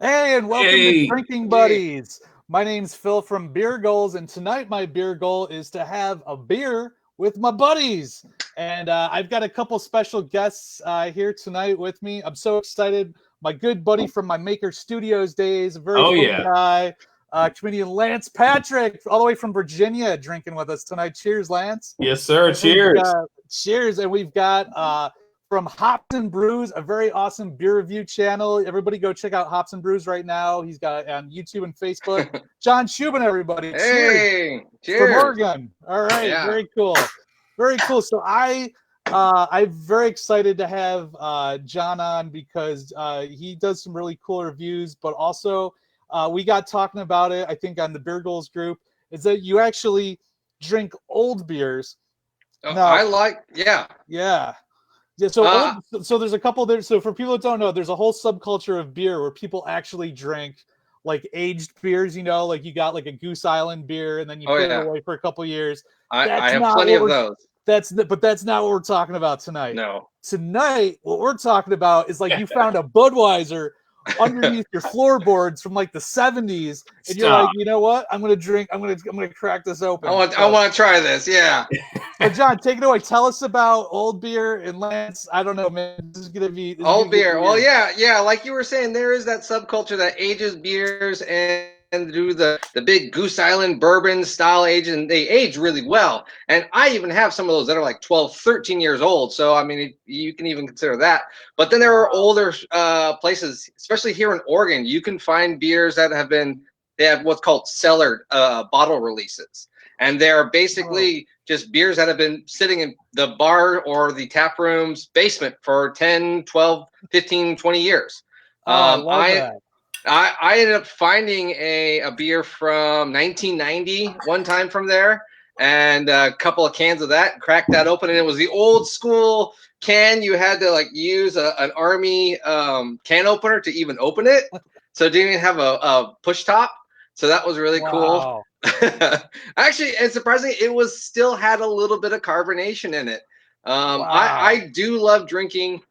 Hey, and welcome to Hey, Drinking Buddies. My name's Phil from Beer Goals, and tonight my beer goal is to have a beer with my buddies. And I've got a couple special guests here tonight with me. I'm so excited. My good buddy from my Maker Studios days, a very oh funny yeah, guy, comedian Lance Patrick, all the way from Virginia, drinking with us tonight. Cheers, Lance. yes sir. And we've Cheers. got cheers, and we've got from Hops and Brews, a very awesome beer review channel. Everybody go check out Hops and Brews right now. He's got on YouTube and Facebook. Jon Shubin, everybody. Cheers Hey, from cheers. Oregon. All right, Yeah. very cool. Very cool. So I'm very excited to have Jon on because he does some really cool reviews, but also we got talking about it, I think, on the Beer Goals group, is that you actually drink old beers. Now, Yeah. yeah. Yeah, so there's a couple there. So for people that don't know, there's a whole subculture of beer where people actually drink like aged beers. Like you got like a Goose Island beer, and then you put it away for a couple years. I have plenty of those. But that's not what we're talking about tonight. No. Tonight, what we're talking about is like you found a Budweiser underneath your floorboards from like the 70s, and you're like, you know what? I'm gonna crack this open. I want to try this. Yeah. So Jon, take it away. Tell us about old beer, and Lance, I don't know, man. This is gonna be Old beer. Well, yeah. Like you were saying, there is that subculture that ages beers and do the big Goose Island bourbon style age, and they age really well. And I even have some of those that are like 12, 13 years old. So, I mean, you can even consider that. But then there are older places, especially here in Oregon, you can find beers that they have what's called cellar bottle releases. And they're basically just beers that have been sitting in the bar or the tap room's basement for 10, 12, 15, 20 years. I love that. I ended up finding a beer from 1990 one time from there, and a couple of cans of that, cracked that open, and it was the old school can. You had to like use an Army can opener to even open it. So it didn't have a push top. So that was really cool. Actually, and surprisingly, it still had a little bit of carbonation in it. I do love drinking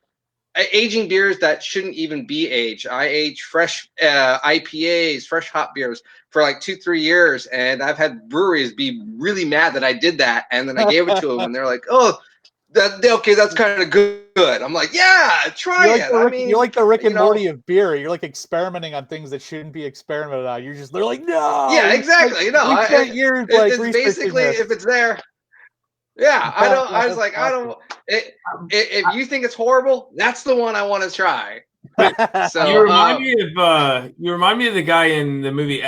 aging beers that shouldn't even be aged. I age fresh IPAs, fresh hop beers for like 2-3 years, and I've had breweries be really mad that I did that, and then I gave it to them, and they're like, "Oh, that's kind of good." I'm like, "Yeah, try it." You're like the Rick and Morty of beer. You're like experimenting on things that shouldn't be experimented on. They're like, "No." Yeah, exactly. We spent years like it's basically this. if it's there. Yeah, I was like, if you think it's horrible, that's the one I want to try. So you remind me of the guy in the movie.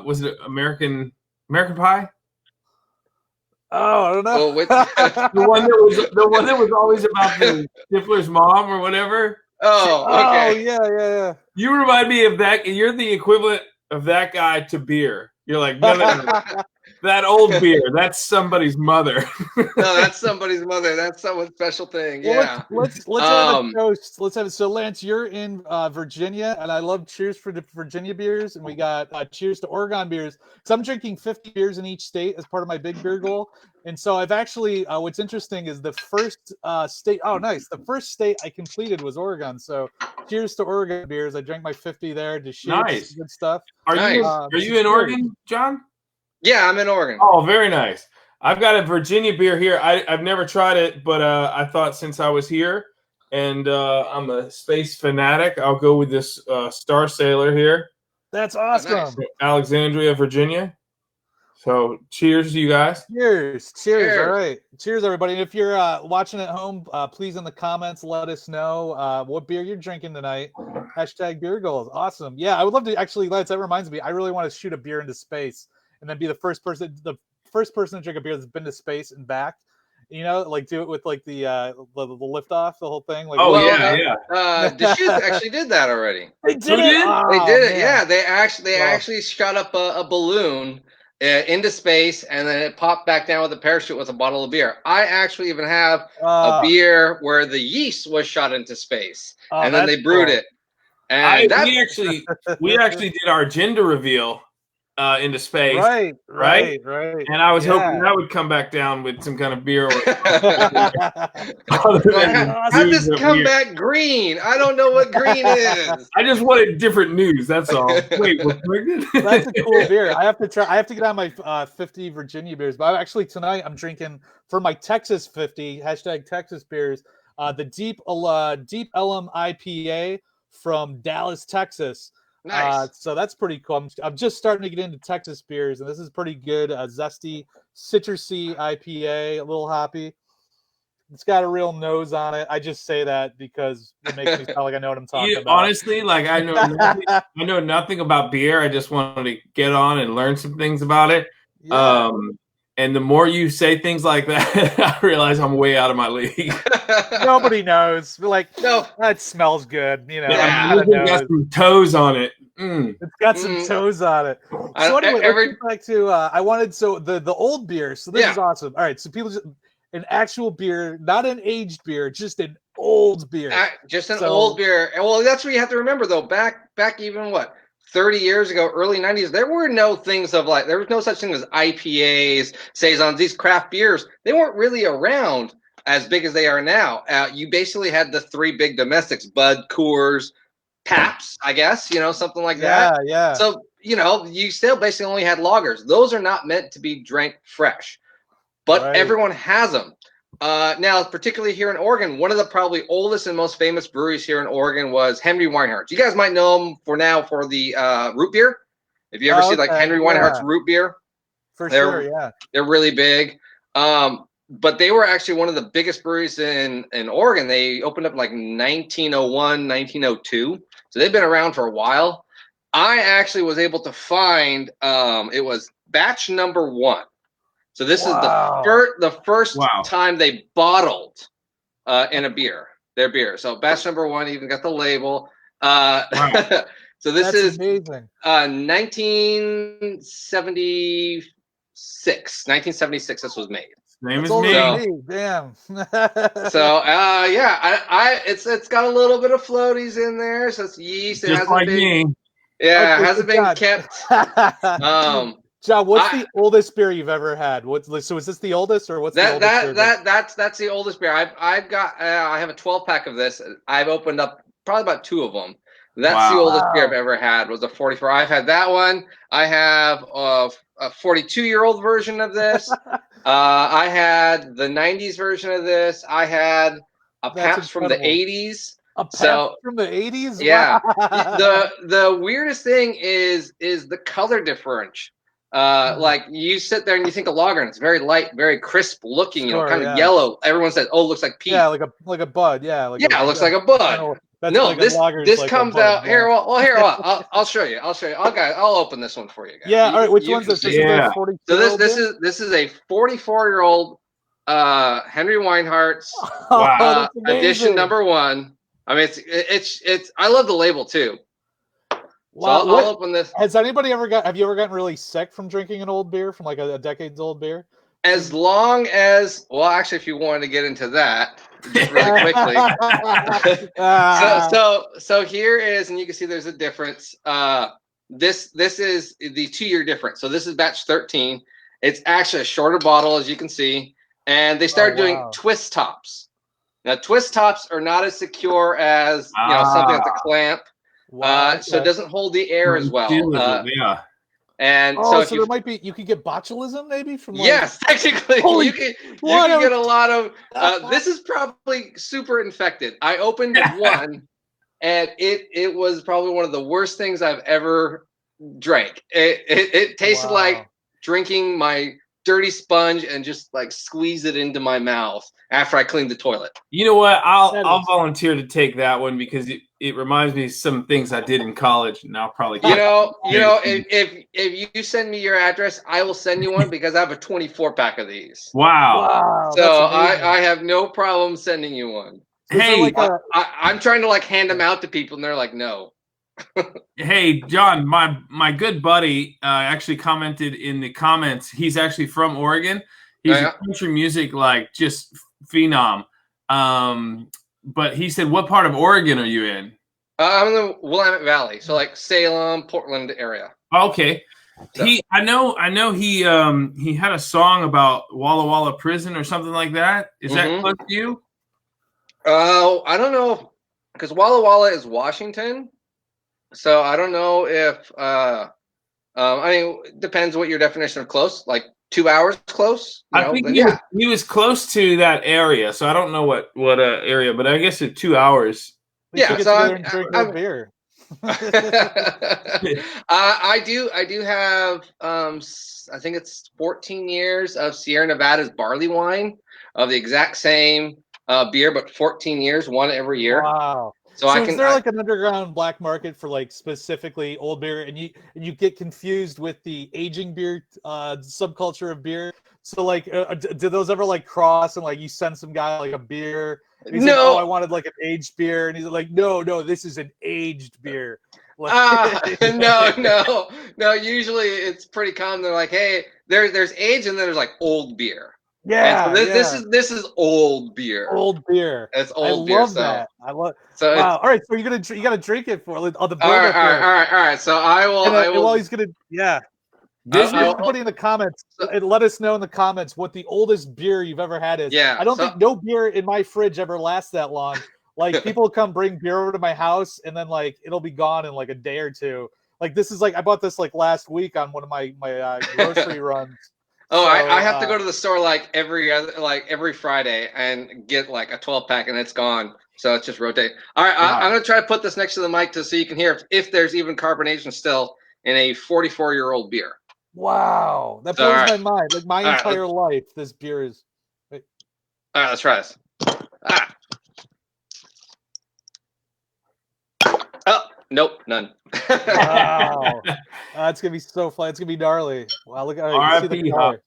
Was it American Pie? Oh, I don't know. the one that was always about the Stifler's mom or whatever. Oh, okay. Oh, yeah. You remind me of that. You're the equivalent of that guy to beer. You're like, no. That old beer, that's somebody's mother. No, that's somebody's mother. That's someone's special thing. Yeah. Let's have a toast. Let's have it. So, Lance, you're in Virginia, and I love cheers for the Virginia beers, and we got cheers to Oregon beers. So I'm drinking 50 beers in each state as part of my big beer goal. And so I've actually, what's interesting is the first state. Oh, nice. The first state I completed was Oregon. So cheers to Oregon beers. I drank my 50 there. Nice. Good stuff. Are you in Oregon, Jon? Yeah, I'm in Oregon. Oh, very nice. I've got a Virginia beer here. I've never tried it, but I thought since I was here and I'm a space fanatic, I'll go with this Star Sailor here. That's awesome. Nice. Alexandria, Virginia. So cheers to you guys. Cheers. All right. Cheers, everybody. And if you're watching at home, please in the comments let us know what beer you're drinking tonight. #beer goals. Awesome. Yeah, I would love to actually, Lance, that reminds me, I really want to shoot a beer into space and then be the first person to drink a beer that's been to space and back. Like do it with like the lift off, the whole thing. Like, the Shoes actually did that already. They did it. They did it. Yeah, they actually shot up a balloon into space, and then it popped back down with a parachute with a bottle of beer. I actually even have a beer where the yeast was shot into space, and then they brewed it. And we actually did our gender reveal into space. Right. And I was hoping that would come back down with some kind of beer. Or how'd this come back green? I don't know what green is. I just wanted different news. That's all. Wait, we're pregnant? That's a cool beer. I have to try. I have to get on my 50 Virginia beers. But actually tonight I'm drinking for my Texas 50 #Texas beers. The Deep Ellum IPA from Dallas, Texas. Nice. So that's pretty cool. I'm just starting to get into Texas beers, and this is pretty good. Zesty, citrusy IPA, a little hoppy. It's got a real nose on it. I just say that because it makes me sound like I know what I'm talking about. Honestly, like I know nothing about beer. I just wanted to get on and learn some things about it. Yeah. And the more you say things like that, I realize I'm way out of my league. Nobody knows. We're like, no, that smells good. You know, it's got some toes on it. It's got some toes on it. So anyway, let's get back to the old beer. So this is awesome. All right, so people an actual beer, not an aged beer, just an old beer. Old beer. Well, that's what you have to remember though. Back even 30 years ago, early 90s, there were no things of there was no such thing as IPAs, saisons, these craft beers. They weren't really around as big as they are now. You basically had the three big domestics, Bud, Coors, Pabst, I guess, something like that. Yeah. So, you still basically only had lagers. Those are not meant to be drank fresh, but everyone has them. Now, particularly here in Oregon, one of the probably oldest and most famous breweries here in Oregon was Henry Weinhardt's. You guys might know them for the root beer. If you ever see Henry Weinhardt's root beer, sure, they're really big. But they were actually one of the biggest breweries in Oregon. They opened up 1901, 1902. So they've been around for a while. I actually was able to find it was batch number 1. So this is the first time they bottled in their beer. So batch number 1 even got the label. So this is amazing. 1976. 1976 this was made. Name is me. Damn. So it's got a little bit of floaties in there. So it's yeast. Just like me. Yeah, it hasn't been kept. John, what's the oldest beer you've ever had? So is this the oldest, or what's the oldest beer? That's the oldest beer. I've got. I have a 12-pack of this. I've opened up probably about 2 of them. That's the oldest beer I've ever had. Was a 44. I've had that one. I have a 42-year-old version of this. I had the 90s version of this. I had a Pabst from the 80s. A Pabst from the 80s? Yeah. The weirdest thing is the color difference. You sit there and you think of lager, and it's very light, very crisp looking, kind of yellow. Everyone says, "Oh, it looks like peach." Yeah, like a bud. Yeah, it looks like a bud. No, this comes out here. Well, here, I'll show you. I'll open this one for you guys. Yeah, all right. Which one's this? So this is a 44-year-old Henry Weinhardt's edition number 1. I mean, it's. I love the label too. Wow, so I'll open this. Have you ever gotten really sick from drinking an old beer, from a decades old beer? As long as, actually, if you wanted to get into that just really quickly. So here is, and you can see there's a difference. This is the 2-year difference. So this is batch 13. It's actually a shorter bottle, as you can see. And they started doing twist tops. Now, twist tops are not as secure as something that's a clamp. So it doesn't hold the air as well. And so there might be, you could get botulism maybe from yes, technically you can get a lot of this is probably super infected. I opened one and it was probably one of the worst things I've ever drank. It tasted like drinking my dirty sponge and just squeeze it into my mouth after I cleaned the toilet. You know what? I'll volunteer to take that one because it reminds me of some things I did in college, and I'll probably if you send me your address, I will send you one because I have a 24-pack of these. Wow. So I have no problem sending you one. Hey, I'm trying to hand them out to people, and they're like, no. Hey, John, my good buddy actually commented in the comments. He's actually from Oregon. He's a country music just phenom. But he said, "What part of Oregon are you in?" I'm in the Willamette Valley, so Salem, Portland area. Okay, So. I know he had a song about Walla Walla Prison or something like that. Is that close to you? I don't know, because Walla Walla is Washington, so I don't know if I mean, it depends what your definition of close, like 2 hours close. I think he was close to that area, so I don't know what area, but I guess it's 2 hours. Yeah, so I'm drink more beer. I do have I think it's 14 years of Sierra Nevada's barley wine of the exact same beer, but 14 years, one every year. Wow. So is there like an underground black market for like specifically old beer, and you get confused with the aging beer subculture of beer? So like, do those ever like cross, and like you send some guy like a beer? And he's like, oh, I wanted like an aged beer, and he's like, no, this is an aged beer. No. Usually it's pretty common. They're like, hey, there's aged, and then there's like old beer. Yeah, so this is old beer. Old beer. It's old beer. I love that. I love. So wow. All right. So you gotta drink it for on the build. All right. So I will. Well, he's gonna. Yeah. Everybody in the comments, let us know in the comments what the oldest beer you've ever had is. Yeah. I don't think no beer in my fridge ever lasts that long. Like people come bring beer over to my house, and then like it'll be gone in like a day or two. Like this is like I bought this like last week on one of my grocery runs. Oh, so, I have to go to the store like every Friday and get like a 12-pack, and it's gone. So it's just rotate. All right, I'm gonna try to put this next to the mic so you can hear if there's even carbonation still in a 44-year-old beer. Wow, that blows my mind. Like my entire life, this beer is. Wait. All right, let's try this. Oh, nope, none. Wow, it's gonna be so fun. It's gonna be gnarly. Wow, look at see the color.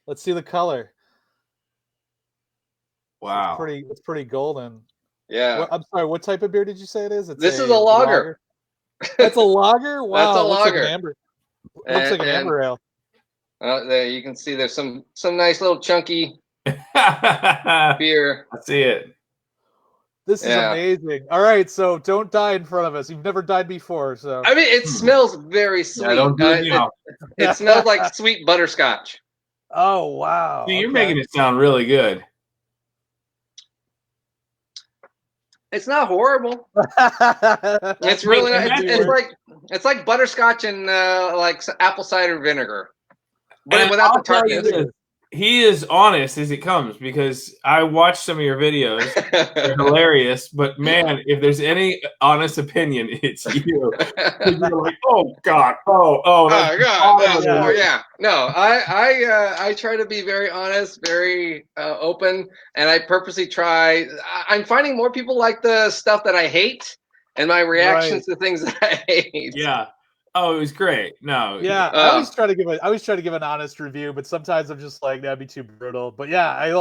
Let's see the color. Wow, it's pretty golden. Yeah. I'm sorry. What type of beer did you say it is? This is a lager. That's a lager. Wow, that's a lager. Looks like an amber ale. There you can see there's some nice little chunky beer. I see it. This is amazing. All right, so don't die in front of us. You've never died before, so. I mean, it smells very sweet. Yeah, don't do it now. It smells like sweet butterscotch. Oh wow! See, you're making it sound really good. It's not horrible. It's really not. It's like butterscotch and like apple cider vinegar, but without the tartness. He is honest as it comes, because I watched some of your videos. They're hilarious, but man, if there's any honest opinion, it's you. You're like, oh God, oh yeah. No, I try to be very honest, very open, and I purposely try. I'm finding more people like the stuff that I hate, and my reactions to things that I hate. Yeah. Oh, it was great. No. Yeah, I always try to give an honest review, but sometimes I'm just like that'd be too brutal. But yeah, I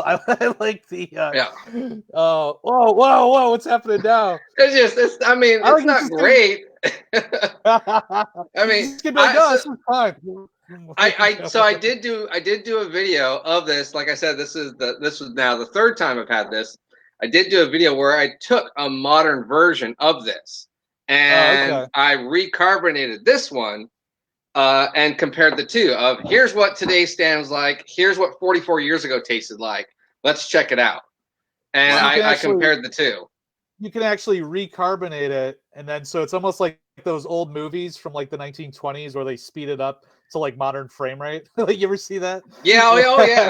like the whoa, what's happening now? It's not great. I mean, this is fine. I did do a video of this. Like I said, this was now the third time I've had this. I did do a video where I took a modern version of this. And I recarbonated this one and compared the two of here's what today stands like, here's what 44 years ago tasted like. Let's check it out. And I compared the two. You can actually recarbonate it, and then so it's almost like those old movies from like the 1920s where they speed it up to like modern frame rate. Like you ever see that? Yeah,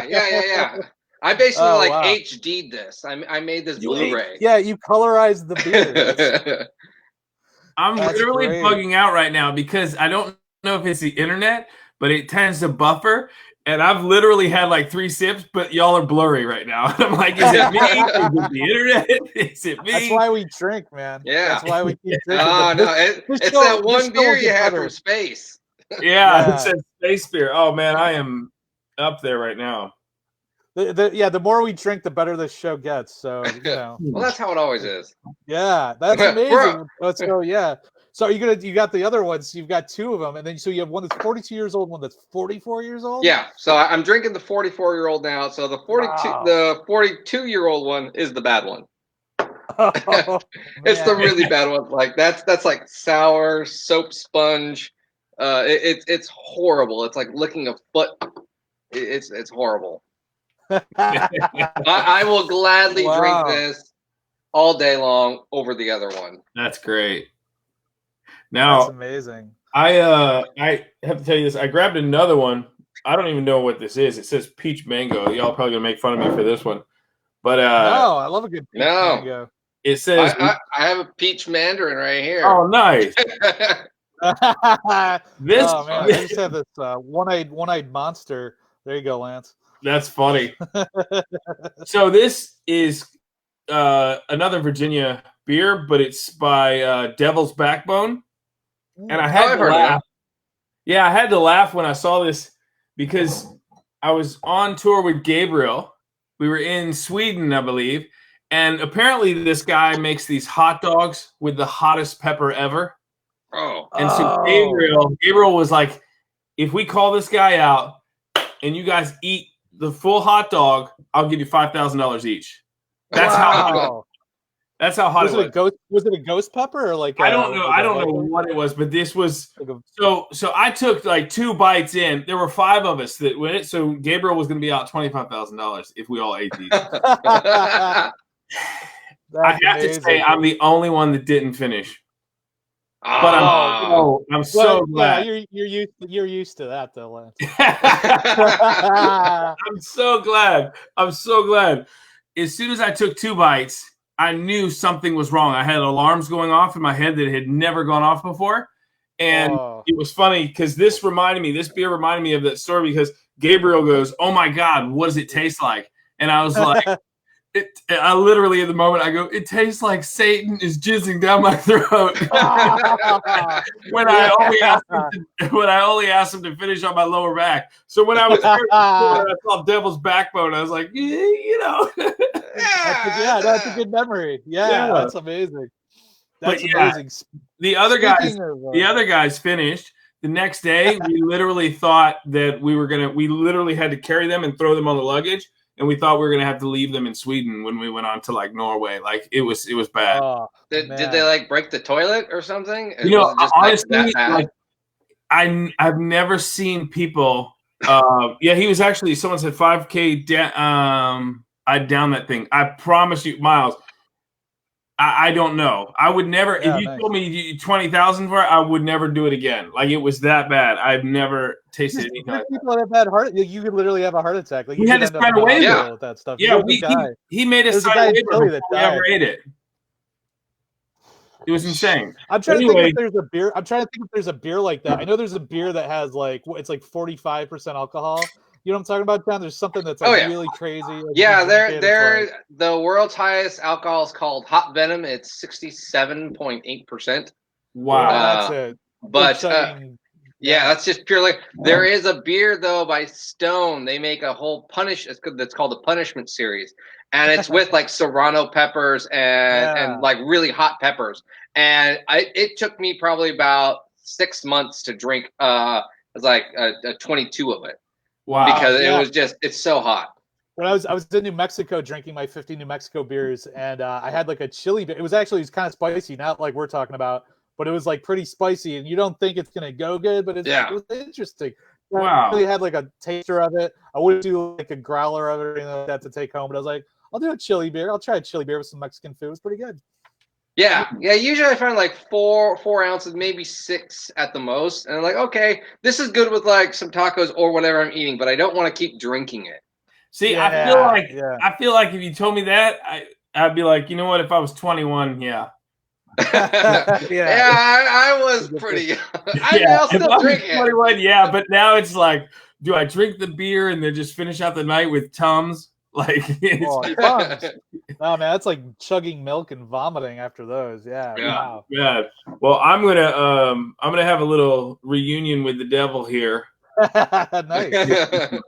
yeah. I basically HD'd this. I made this Blu-ray. Yeah, you colorized the beer. I'm literally bugging out right now because I don't know if it's the internet, but it tends to buffer. And I've literally had like 3 sips, but y'all are blurry right now. And I'm like, is it me? Is it the internet? Is it me? That's why we drink, man. Yeah. That's why we keep drinking. It's that one beer you have from space. Yeah, it says space beer. Oh, man, I am up there right now. The more we drink, the better this show gets. So, you know. Well, that's how it always is. Yeah, that's amazing. Let's go. Yeah. So you got the other ones. You've got 2 of them, and then so you have one that's 42 years old, one that's 44 years old. Yeah. So I'm drinking the 44-year-old now. So the 42-year-old one is the bad one. It's the really bad one. Like that's like sour soap sponge. It's horrible. It's like licking a foot. It's horrible. I will gladly drink this all day long over the other one. That's great. Now, that's amazing. I have to tell you this. I grabbed another one. I don't even know what this is. It says peach mango. Y'all are probably gonna make fun of me for this one, but no, I love a good peach mango. It says I have a peach mandarin right here. Oh, nice. This oh man, I just have this one-eyed monster. There you go, Lance. That's funny. So this is another Virginia beer, but it's by Devil's Backbone. And I had to laugh. Yeah, I had to laugh when I saw this because I was on tour with Gabriel. We were in Sweden, I believe. And apparently this guy makes these hot dogs with the hottest pepper ever. Oh. And so Gabriel was like, if we call this guy out and you guys eat the full hot dog, I'll give you $5,000 each. That's how hot it was. Was it a ghost pepper or like? I don't know. I don't know what it was, but this was so. I took like 2 bites in. There were 5 of us that went. So Gabriel was going to be out $25,000 if we all ate these. I have to say, I'm the only one that didn't finish. But I'm so glad. Yeah, you're used to that though, Lance. I'm so glad. I'm so glad. As soon as I took 2 bites, I knew something was wrong. I had alarms going off in my head that had never gone off before. And it was funny because this beer reminded me of that story because Gabriel goes, "Oh my God, what does it taste like?" And I was like, I literally at the moment I go, "It tastes like Satan is jizzing down my throat." when I only asked him to finish on my lower back. So when I was I saw Devil's Backbone, I was like, that's a good memory. Yeah, that's amazing. That's amazing. The other guys finished. The next day, we literally thought that we literally had to carry them and throw them on the luggage. And we thought we were gonna have to leave them in Sweden when we went on to like Norway. Like it was bad. Did they like break the toilet or something? Honestly, like I've never seen people. He was actually. Someone said 5K. I down that thing. I promise you, Miles. I don't know. I would never. If you told me 20,000 for it, I would never do it again. Like it was that bad. I've never tasted anything. Like people have bad heart. You could literally have a heart attack. Like we had to sign away with that stuff. Yeah, he made us sign away before we ever ate it. It was insane. I'm trying to think if there's a beer. I'm trying to think if there's a beer like that. I know there's a beer that has it's like 45% alcohol. You know what I'm talking about, John? There's something that's really crazy. Like the world's highest alcohol is called Hot Venom. It's 67.8%. Wow. That's it. But that's just purely. There is a beer though by Stone. They make a whole that's called the Punishment series, and it's with like serrano peppers and like really hot peppers. And it took me probably about 6 months to drink. It was like a 22 of it. Wow. Because it was it's so hot. When I was in New Mexico drinking my 50 New Mexico beers, and I had like a chili beer. It was kind of spicy, not like we're talking about, but it was like pretty spicy, and you don't think it's gonna go good, but it was interesting. Wow. I really had like a taster of it. I wouldn't do like a growler of it or anything like that to take home, but I was like, I'll do a chili beer. I'll try a chili beer with some Mexican food. It was pretty good. Yeah. Usually I find like 4 ounces, maybe 6 at the most, and I'm like, okay, this is good with like some tacos or whatever I'm eating, but I don't want to keep drinking it. See, I feel like if you told me that, I'd be like, you know what? If I was 21, I was pretty. I'll still drink it. 21, but now it's like, do I drink the beer and then just finish out the night with Tums? Like, man, that's like chugging milk and vomiting after those. Wow. Yeah. Well, I'm gonna have a little reunion with the devil here. Nice.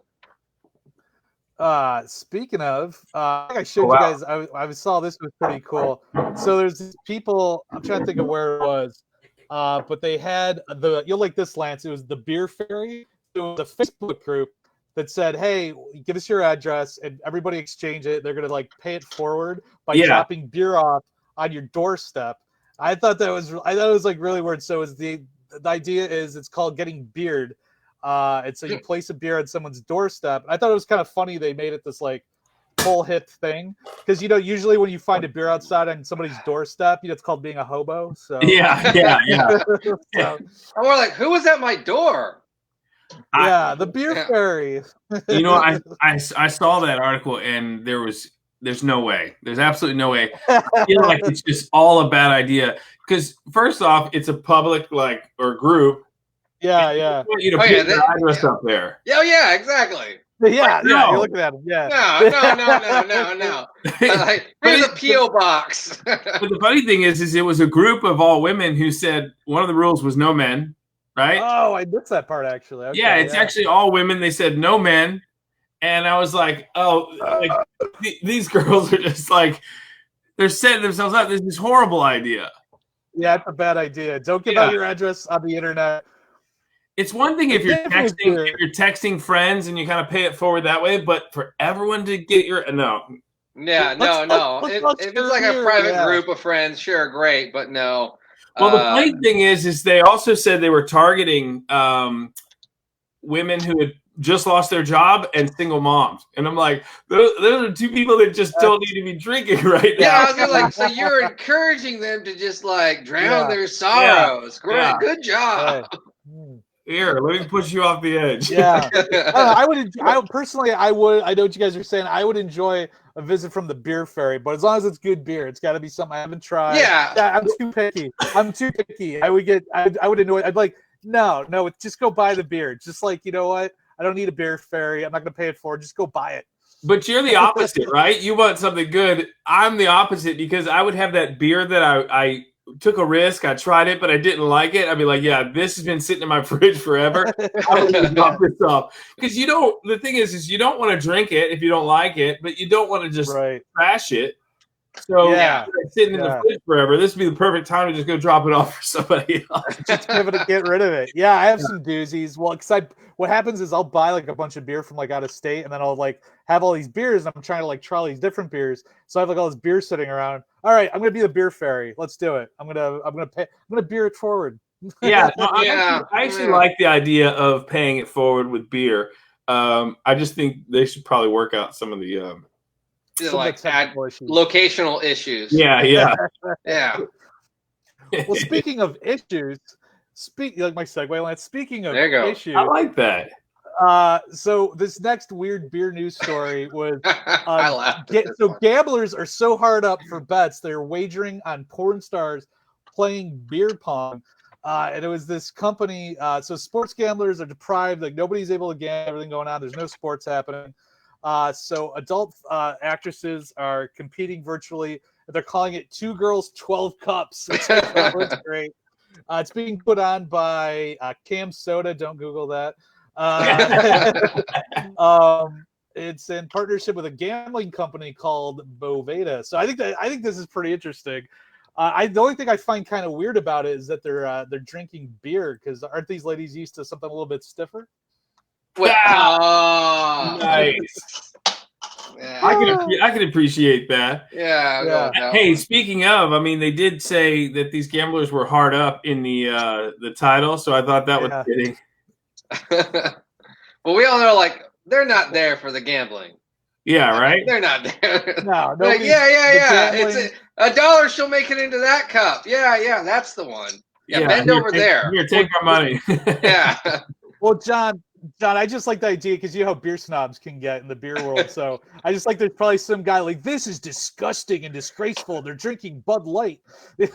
Speaking of, I showed you guys. I saw this was pretty cool. So there's these people. I'm trying to think of where it was, but they had you'll like this, Lance. It was the Beer Fairy. It was a Facebook group that said, "Hey, give us your address," and everybody exchange it. They're gonna like pay it forward by dropping beer off on your doorstep. I thought it was like really weird. So it was the idea is it's called getting beard. And so you place a beer on someone's doorstep. I thought it was kind of funny they made it this like whole hip thing, because usually when you find a beer outside on somebody's doorstep, it's called being a hobo. So yeah. And we're like, who was at my door? The beer fairy. I saw that article, and there's no way. There's absolutely no way. I feel like it's just all a bad idea. Because first off, it's a public or group. Yeah. You to put your address up there. Yeah, exactly. Yeah, you're looking at them. Yeah. No. Here's a P.O. box. But the funny thing is it was a group of all women who said one of the rules was no men, right? Oh, I missed that part actually. Okay, yeah, it's actually all women. They said no men, and I was like, these girls are just like they're setting themselves up. This is horrible idea. Yeah, it's a bad idea. Don't give out your address on the internet. It's one thing if you're texting friends and you kind of pay it forward that way, but for everyone to get your no. Yeah, no. If it's like a private group of friends, sure, great, but no. Well, the funny thing is they also said they were targeting women who had just lost their job and single moms, and I'm like, those are two people that just don't need to be drinking right now. Yeah, I was like, so you're encouraging them to just like drown their sorrows. Great, good job. Right. Here, let me push you off the edge. Yeah, I personally, I know what you guys are saying. I would enjoy a visit from the beer fairy, but as long as it's good beer, it's got to be something I haven't tried. Yeah, I'm too picky. I would annoy. I'd like no. Just go buy the beer. Just like, you know what? I don't need a beer fairy. I'm not going to pay it for it. Just go buy it. But you're the opposite, right? You want something good. I'm the opposite, because I would have that beer that I took a risk. I tried it, but I didn't like it. I'd be like, yeah, this has been sitting in my fridge forever. I would knock this off. Because the thing is you don't want to drink it if you don't like it, but you don't want to just trash it. So it's sitting in the fridge forever. This would be the perfect time to just go drop it off for somebody else. Just get rid of it. Yeah, I have some doozies. Well, what happens is I'll buy like a bunch of beer from like out of state, and then I'll like have all these beers, and I'm trying to like try all these different beers. So I have like all this beer sitting around. All right, I'm gonna be the beer fairy. Let's do it. I'm gonna beer it forward. Yeah, I actually like the idea of paying it forward with beer. I just think they should probably work out some of the like locational issues. Yeah. Well, speaking of issues, like my segue, Lance. Speaking of issues, I like that. So this next weird beer news story was I laughed. So gamblers are so hard up for bets they're wagering on porn stars playing beer pong. And it was this company. So sports gamblers are deprived. Like nobody's able to gamble. Everything going on. There's no sports happening. So adult actresses are competing virtually. They're calling it 2 Girls, 12 Cups, which I thought was great. It's being put on by Cam Soda. Don't Google that. It's in partnership with a gambling company called Boveda. So I think this is pretty interesting. The only thing I find kind of weird about it is that they're drinking beer, because aren't these ladies used to something a little bit stiffer? Wow. Nice. Yeah. I can appreciate that. Yeah. Hey, speaking of, I mean, they did say that these gamblers were hard up in the title, so I thought that was fitting. Well, we all know, like, they're not there for the gambling. Yeah, right? They're not there. No. Like, yeah. It's $1. She'll make it into that cup. Yeah. That's the one. Yeah, bend over there. Here, take our money. Yeah. Well, John, I just like the idea, because you know how beer snobs can get in the beer world. So I just like there's probably some guy like, this is disgusting and disgraceful. They're drinking Bud Light. Now,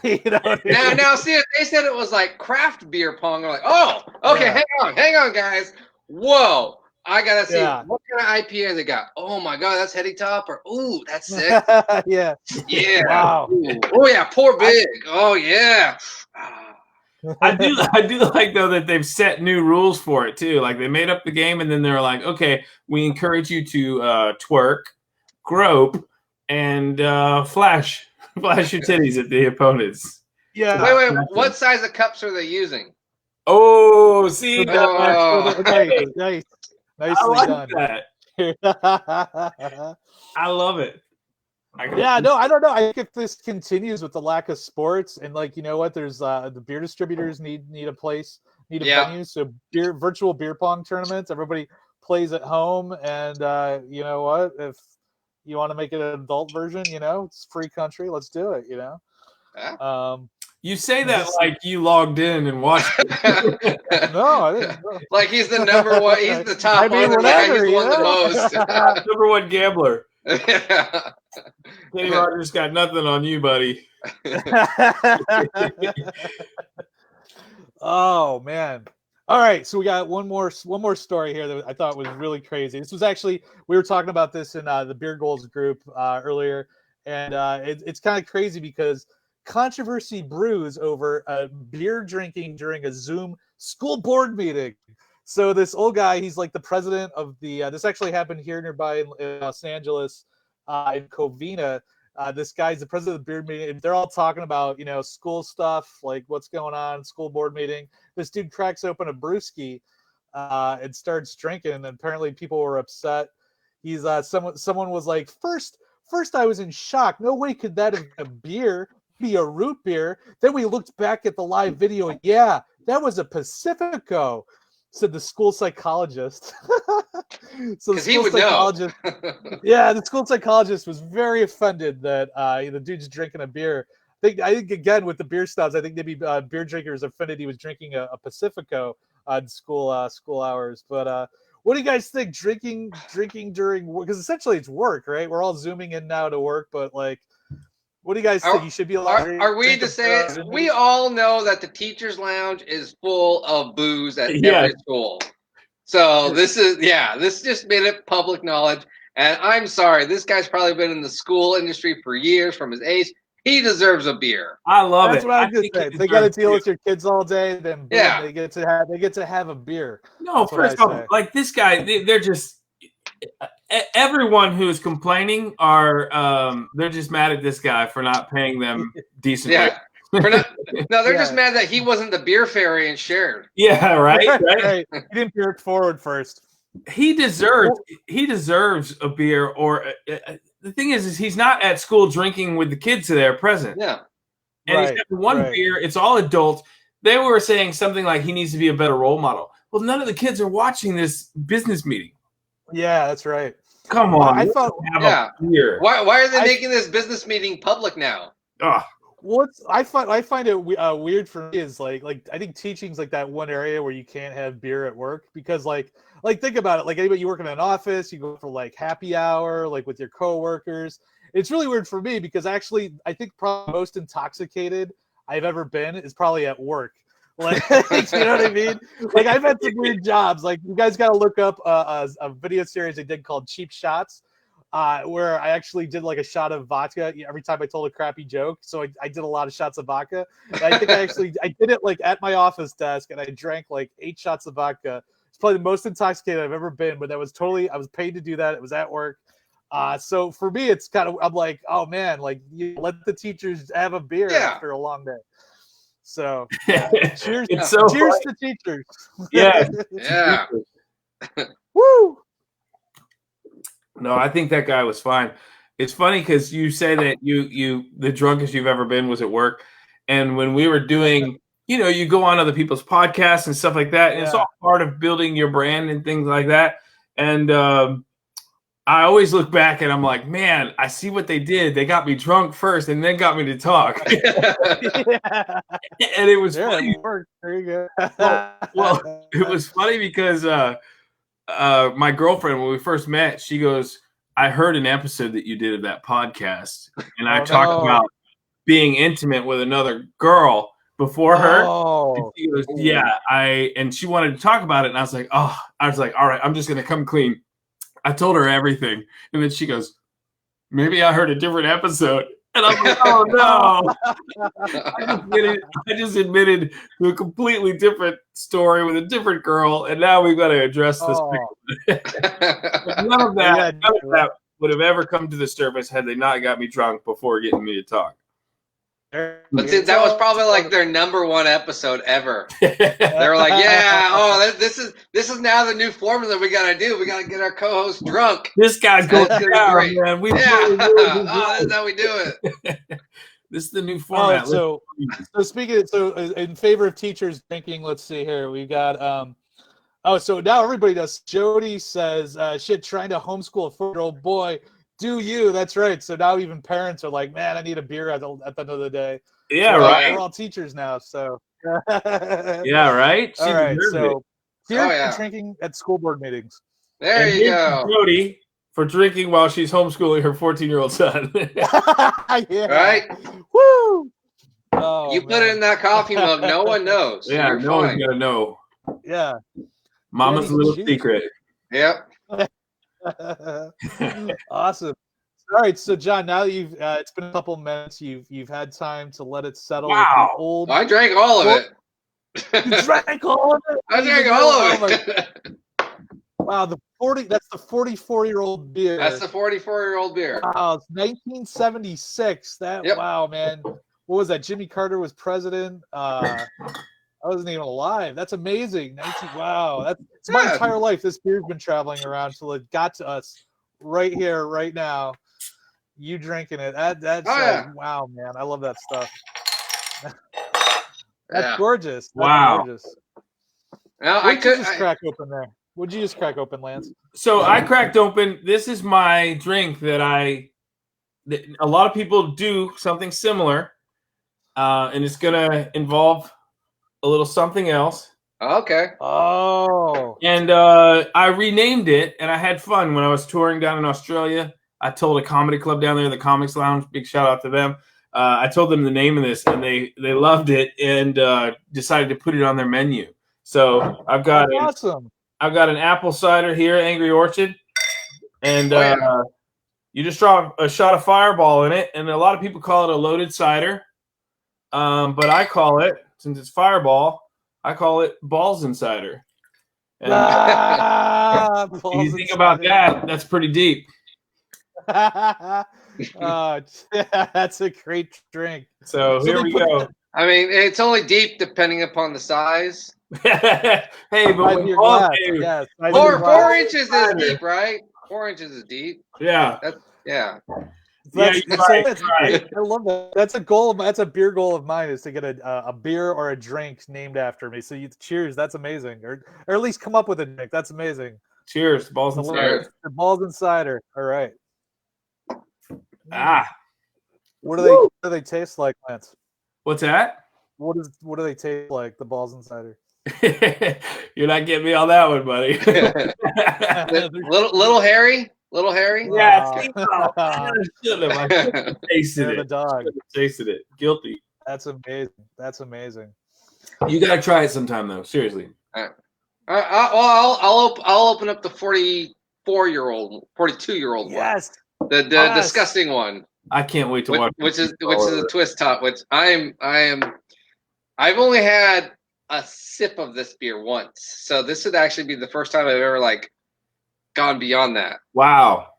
see, if they said it was like craft beer pong, we're like, oh, okay, hang on, guys. Whoa, I gotta see what kind of IPA they got. Oh my God, that's Heady Topper. Ooh, that's sick. Yeah. Wow. Oh yeah, pour big. Oh yeah. I do like, though, that they've set new rules for it too. Like, they made up the game, and then they're like, okay, we encourage you to twerk, grope, and flash your titties at the opponents. Yeah. Wait, what size of cups are they using? Oh, see, nice. Nicely I like done. that. I love it. Yeah, no, I don't know. I think if this continues with the lack of sports and like, you know what, there's the beer distributors need a place, need a venue. So virtual beer pong tournaments, everybody plays at home. And you know what, if you want to make it an adult version, you know, it's free country. Let's do it, you know? You say that like you logged in and watched it. No, I didn't. Like he's the number one. He's the top. I mean, whatever, he's won the most. Number one gambler. Kenny Rogers got nothing on you, buddy. Oh man. All right, so we got one more story here that I thought was really crazy. This was actually, we were talking about this in the Beer Goals group earlier, and it's kind of crazy because controversy brews over beer drinking during a Zoom school board meeting. So this old guy, he's like the president of the, this actually happened here nearby in Los Angeles, in Covina. This guy's the president of the beer meeting. They're all talking about, you know, school stuff, like what's going on, school board meeting. This dude cracks open a brewski and starts drinking, and apparently people were upset. He's someone was like, first I was in shock. No way could that have been a beer, be a root beer. Then we looked back at the live video, and yeah, that was a Pacifico, said the school psychologist. So the school psychologist, yeah, the school psychologist was very offended that the dude's drinking a beer. I think again with the beer snobs, I think maybe beer drinkers offended he was drinking a Pacifico on school hours. But what do you guys think? Drinking during, because essentially it's work, right? We're all zooming in now to work, but like, what do you guys think? You should be allowed. Are we to say it? We all know that the teachers' lounge is full of booze at every school. So this just made it public knowledge. And I'm sorry, this guy's probably been in the school industry for years from his age. He deserves a beer. I love That's it. what I was just saying. They got to deal with your kids all day, then boom, they get to have a beer. No, first of all, like this guy, they're just everyone who is complaining are they're just mad at this guy for not paying them decent. Yeah. They're just mad that he wasn't the beer fairy and shared. Yeah, right. He didn't beer it forward first. He deserves a beer. Or the thing is he's not at school drinking with the kids there present. Yeah, and he's got one beer. It's all adults. They were saying something like he needs to be a better role model. Well, none of the kids are watching this business meeting. Yeah, that's right. Come on, I thought. Why are they making this business meeting public now? I find it weird for me is like I think teaching's like that one area where you can't have beer at work, because like think about it, like anybody, you work in an office, you go for like happy hour like with your coworkers. It's really weird for me because actually I think probably most intoxicated I've ever been is probably at work. Like, you know what I mean? Like I've had some weird jobs. Like you guys got to look up a video series I did called Cheap Shots. Where I actually did like a shot of vodka every time I told a crappy joke. So I did a lot of shots of vodka. And I think I did it like at my office desk, and I drank like 8 shots of vodka. It's probably the most intoxicated I've ever been, but I was paid to do that. It was at work. So for me, it's kind of, I'm like, oh man, like you let the teachers have a beer after a long day. So cheers to teachers. Yeah. Woo! No, I think that guy was fine. It's funny because you say that you the drunkest you've ever been was at work. And when we were doing, you go on other people's podcasts and stuff like that. And it's all part of building your brand and things like that. And I always look back and I'm like, man, I see what they did. They got me drunk first and then got me to talk. And it was funny. Very good. Well, it was funny because my girlfriend, when we first met, she goes, I heard an episode that you did of that podcast, and I talked about being intimate with another girl before her. And she goes, and she wanted to talk about it, and I was like, all right, I'm just gonna come clean. I told her everything, and then she goes, maybe I heard a different episode. And I'm like, oh no! I just admitted to a completely different story with a different girl, and now we've got to address this. None of that would have ever come to the surface had they not got me drunk before getting me to talk. But that was probably like their #1 episode ever. They were like, "Yeah, this is now the new formula we got to do. We got to get our co-host drunk. This guy's going great, man. This is how we do it. This is the new format." So speaking in favor of teachers drinking, let's see here. We got so now everybody does. Jody says, "Shit, trying to homeschool a 4-year-old boy." Do you? That's right. So now even parents are like, "Man, I need a beer at the end of the day." Yeah, so, right. We're all teachers now, so. Yeah, right. All right. So here's drinking at school board meetings. There you go. Jody for drinking while she's homeschooling her 14-year-old son. Yeah. Right. Woo. Oh, you put it in that coffee mug. No one knows. Yeah, no one's gonna know. Yeah. Mama's little secret. Yep. Awesome. All right, so John, now that you've it's been a couple minutes, you've had time to let it settle. Wow. I drank all of it. You drank all of it? I drank all of it. Wow, that's the 44-year-old beer. That's the 44-year-old beer. Wow, it's 1976. Wow, man. What was that? Jimmy Carter was president. I wasn't even alive. That's amazing. Wow, that's my entire life. This beer's been traveling around till it got to us right here, right now. You drinking it? That's wow, man. I love that stuff. That's gorgeous. That's gorgeous. Now I could just crack open there. What'd you just crack open, Lance? So I cracked open. This is my drink that a lot of people do something similar, and it's gonna involve a little something else. Okay. Oh. And I renamed it, and I had fun when I was touring down in Australia. I told a comedy club down there, the Comics Lounge, big shout out to them. I told them the name of this, and they loved it and decided to put it on their menu. So I've got I've got an apple cider here, Angry Orchard, and you just drop a shot of Fireball in it, and a lot of people call it a loaded cider, but I call it, since it's Fireball, I call it Balls and Cider. And you think about that, that's pretty deep. That's a great drink. So here we go. I mean, it's only deep depending upon the size. Hey, but when glass, 4 inches is deep, right? 4 inches is deep. Yeah. I love that. That's a goal. That's a beer goal of mine, is to get a beer or a drink named after me. So cheers. That's amazing. Or at least come up with a drink. That's amazing. Cheers. Balls and cider. Balls and cider. All right. What do they taste like, Lance? What's that? What do they taste like, the balls and cider? You're not getting me on that one, buddy. little hairy. Little hairy? Yeah. I tasted it. The dog. Tasted it. Guilty. That's amazing. That's amazing. You gotta try it sometime, though. Seriously. I'll open up the 44-year-old, 42-year-old one. Yes. The disgusting one. I can't wait to watch. Which is a twist top. Which I've only had a sip of this beer once, so this would actually be the first time I've ever gone beyond that. Wow.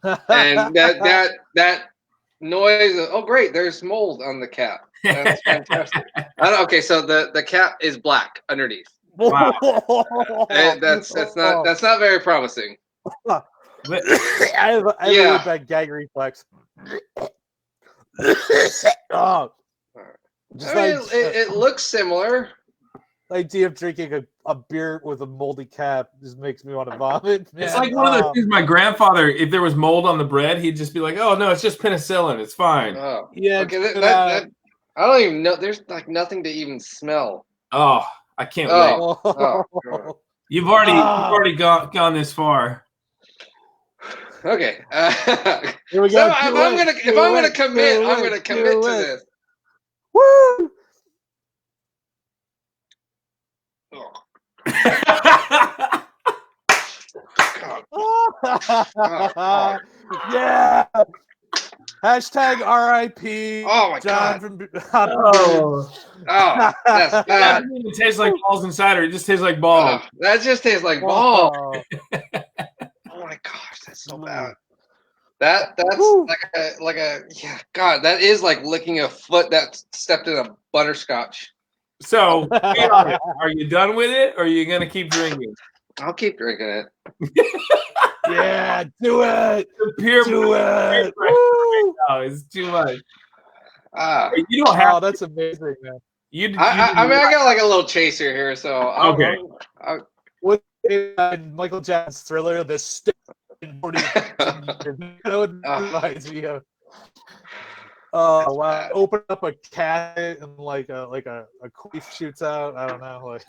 And that noise. Oh, great! There's mold on the cap. That's fantastic. Okay, so the cap is black underneath. Wow. That's not very promising. I have a really bad gag reflex. It looks similar. The idea of drinking a beer with a moldy cap just makes me want to vomit. Man. It's like one of those things. My grandfather, if there was mold on the bread, he'd just be like, "Oh no, it's just penicillin. It's fine." Oh, yeah. Okay, I don't even know. There's nothing to even smell. Oh, I can't wait. Oh. You've already gone this far. Okay. Here we go. So if I'm gonna commit, I'm gonna commit to this. Woo! Yeah. Hashtag RIP. Oh my John God. From That's bad. It doesn't even taste like balls and cider. It just tastes like balls. That just tastes like balls. Oh my gosh, that's so bad. That's Woo. like a yeah. God, that is like licking a foot that stepped in a butterscotch. So, be honest, are you done with it, or are you gonna keep drinking? I'll keep drinking it. Yeah, do it. The peer Do it. Woo! It's too much. You don't have. Oh, that's amazing, man. I mean, I got like a little chaser here, so okay. With Michael Jackson's Thriller, the stick in 40 reminds me of. Oh wow! Open up a cat and like a queef shoots out. I don't know. Like.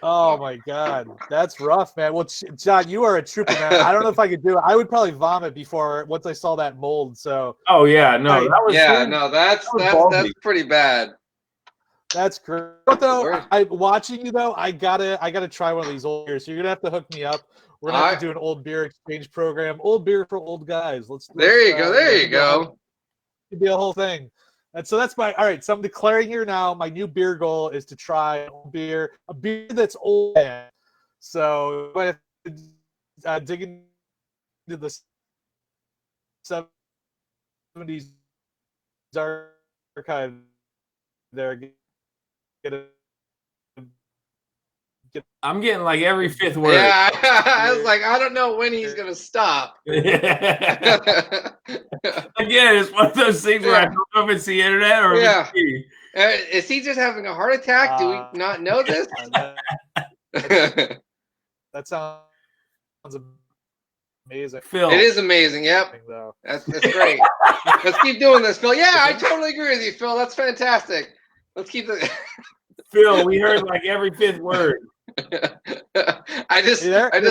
Oh my God, that's rough, man. Well, John, you are a trooper, man. I don't know if I could do it. I would probably vomit once I saw that mold. So. Oh yeah, no, that's pretty bad. That's great. But though, watching you though, I gotta try one of these old beers. So you're gonna have to hook me up. We're gonna have to do an old beer exchange program. Old beer for old guys. There you go. It'd be a whole thing. And so that's all right. So I'm declaring here now. My new beer goal is to try an old beer, a beer that's old. So I have to dig into the 70s archive there. I'm getting like every fifth word. Yeah, I was like, I don't know when he's gonna stop. Again, it's one of those things where I don't know if it's the internet or if it's me. Is he just having a heart attack? Do we not know this? That sounds amazing. Phil. It is amazing. Yep. That's great. Let's keep doing this, Phil. Yeah, I totally agree with you, Phil. That's fantastic. Let's keep it. Phil, we heard like every fifth word. I just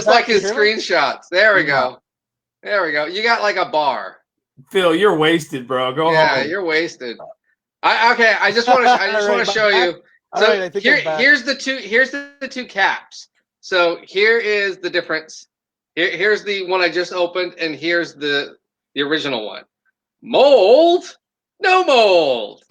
like his screenshots. There we go. You got like a bar. Phil, you're wasted, bro. Go home. Yeah, you're wasted. I just want to show you. So here's the two caps. So here is the difference. Here's the one I just opened, and here's the original one. Mold, no mold.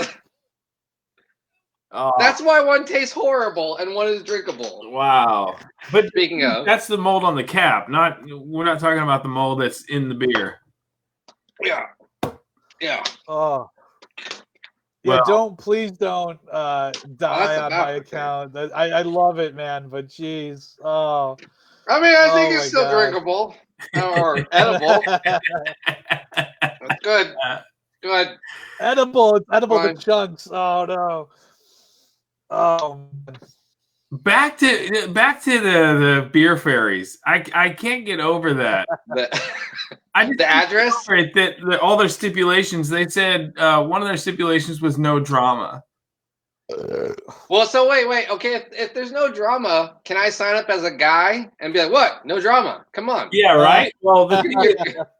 That's why one tastes horrible and one is drinkable. Wow. But speaking of, that's the mold on the cap. We're not talking about the mold that's in the beer. Yeah. Oh. Yeah, please don't die on my account. I love it, man, but geez. Oh. I mean, I think it's still drinkable or edible. That's good. Good. Edible. It's edible to chunks. Oh no. Back to the beer fairies. I can't get over that. The address? That all their stipulations. They said one of their stipulations was no drama. Well, so wait. Okay, if there's no drama, can I sign up as a guy and be like, "What? No drama? Come on." Yeah, right. Well,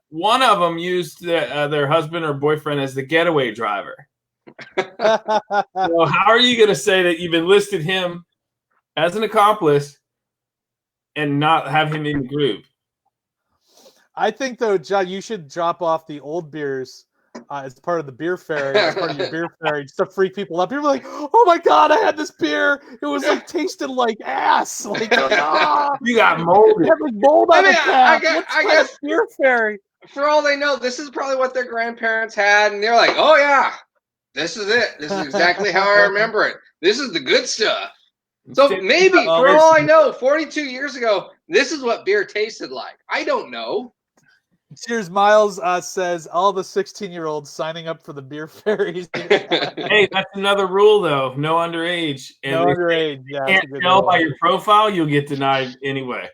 one of them used their husband or boyfriend as the getaway driver. So how are you going to say that you've enlisted him as an accomplice and not have him in the group? I think, though, John, you should drop off the old beers as part of the beer fairy, as part of your beer fairy, just to freak people up. People are like, "Oh my God, I had this beer. It was like tasted like ass." Like, you got mold. You have like mold on the cap. I guess beer fairy. For all they know, this is probably what their grandparents had, and they're like, "Oh yeah, this is it. This is exactly how I remember it. This is the good stuff." So maybe, for all I know, 42 years ago, this is what beer tasted like. I don't know. Cheers, Miles says all the 16-year-olds signing up for the beer fairies. Hey, that's another rule, though. No underage. And no underage. Yeah, can't tell by your profile, you'll get denied anyway.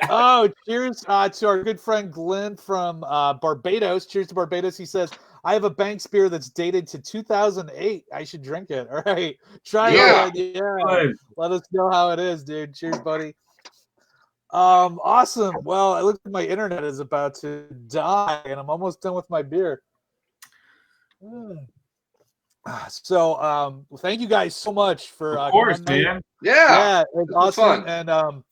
Oh, cheers to our good friend Glenn from Barbados. Cheers to Barbados. He says, "I have a Banks beer that's dated to 2008. I should drink it." All right. Try it. Yeah. Let us know how it is, dude. Cheers, buddy. Awesome. Well, it looks like my internet is about to die, and I'm almost done with my beer. So, thank you guys so much for of course, man. Yeah, it's awesome. Fun. And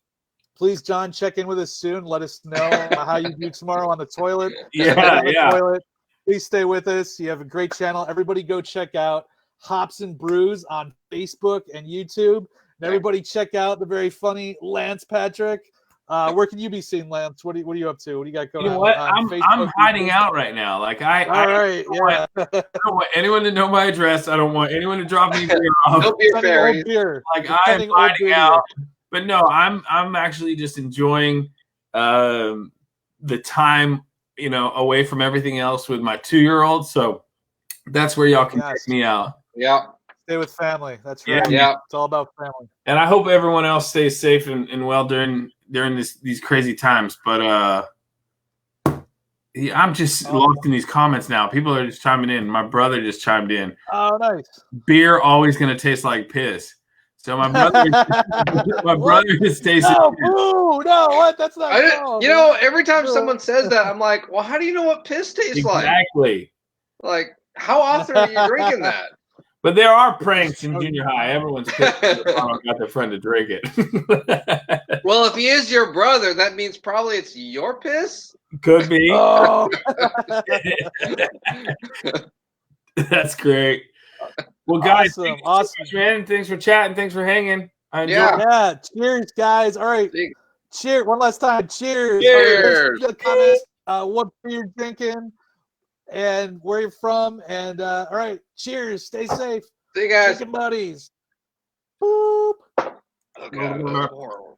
please, John, check in with us soon. Let us know how you do tomorrow on the toilet. Toilet. Please stay with us. You have a great channel. Everybody go check out Hops and Brews on Facebook and YouTube. And everybody check out the very funny Lance Patrick Where can you be seen, Lance? What are you up to? What do you got going You know on? what? On I'm hiding out right now. Like I don't want anyone to know my address. I don't want anyone to drop me beer off. No beer fairies. Like I'm hiding out. But no, I'm actually just enjoying the time, away from everything else with my 2-year-old. So that's where y'all can check me out. Yeah. Stay with family. That's right. Yeah. It's all about family. And I hope everyone else stays safe and well during these crazy times. But I'm just lost in these comments now. People are just chiming in. My brother just chimed in. Oh, nice. Beer always gonna taste like piss. So my brother just tastes. No, what? That's not. Every time someone says that, I'm like, well, how do you know what piss tastes like? Exactly. Like, how often are you drinking that? But there are pranks in junior high. Everyone's pissed got their friend to drink it. Well, if he is your brother, that means probably it's your piss. Could be. Oh. That's great. Well, guys, awesome, man. Thanks for chatting. Thanks for hanging. Yeah. Cheers, guys. All right. Cheers. One last time. Cheers. Cheers. Comments, what beer you're drinking and where you're from. And all right. Cheers. Stay safe. See you guys. Chicken buddies. Boop. Oh, God, that was horrible.